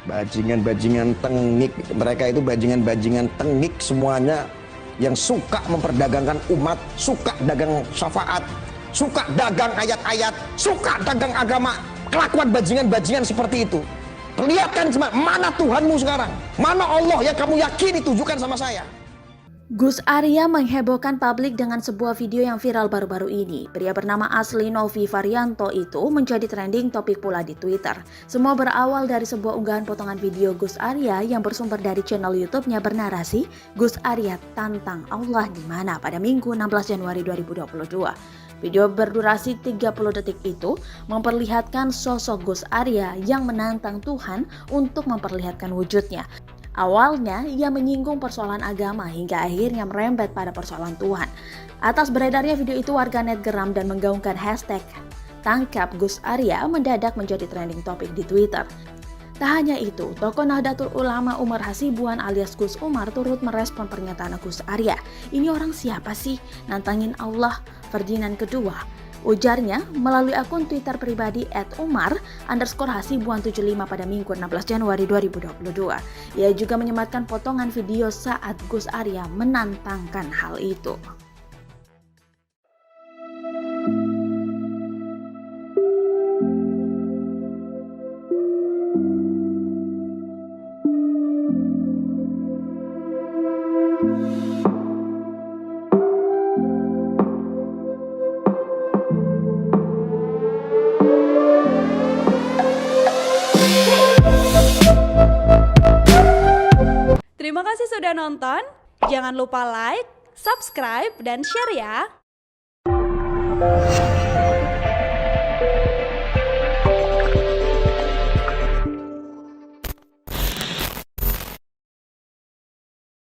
Bajingan-bajingan tengik, mereka itu bajingan-bajingan tengik semuanya, yang suka memperdagangkan umat, suka dagang syafaat, suka dagang ayat-ayat, suka dagang agama. Kelakuan bajingan-bajingan seperti itu. Perlihatkan mana Tuhanmu sekarang, mana Allah yang kamu yakini, tunjukkan sama saya. Gus Arya menghebohkan publik dengan sebuah video yang viral baru-baru ini. Pria bernama asli Novi Varianto itu menjadi trending topik pula di Twitter. Semua berawal dari sebuah unggahan potongan video Gus Arya yang bersumber dari channel YouTube-nya bernarasi Gus Arya tantang Allah di mana pada Minggu 16 Januari 2022. Video berdurasi 30 detik itu memperlihatkan sosok Gus Arya yang menantang Tuhan untuk memperlihatkan wujudnya. Awalnya ia menyinggung persoalan agama hingga akhirnya merembet pada persoalan Tuhan. Atas beredarnya video itu, warganet geram dan menggaungkan hashtag tangkap Gus Arya mendadak menjadi trending topik di Twitter. Tak hanya itu, tokoh Nahdlatul Ulama Umar Hasibuan alias Gus Umar turut merespon pernyataan Gus Arya. Ini orang siapa sih? Nantangin Allah, Ferdinand kedua. Ujarnya melalui akun Twitter pribadi @umar_hasibuan75 pada Minggu 16 Januari 2022. Ia juga menyematkan potongan video saat Gus Arya menantangkan hal itu. Terima kasih sudah nonton. Jangan lupa like, subscribe, dan share ya.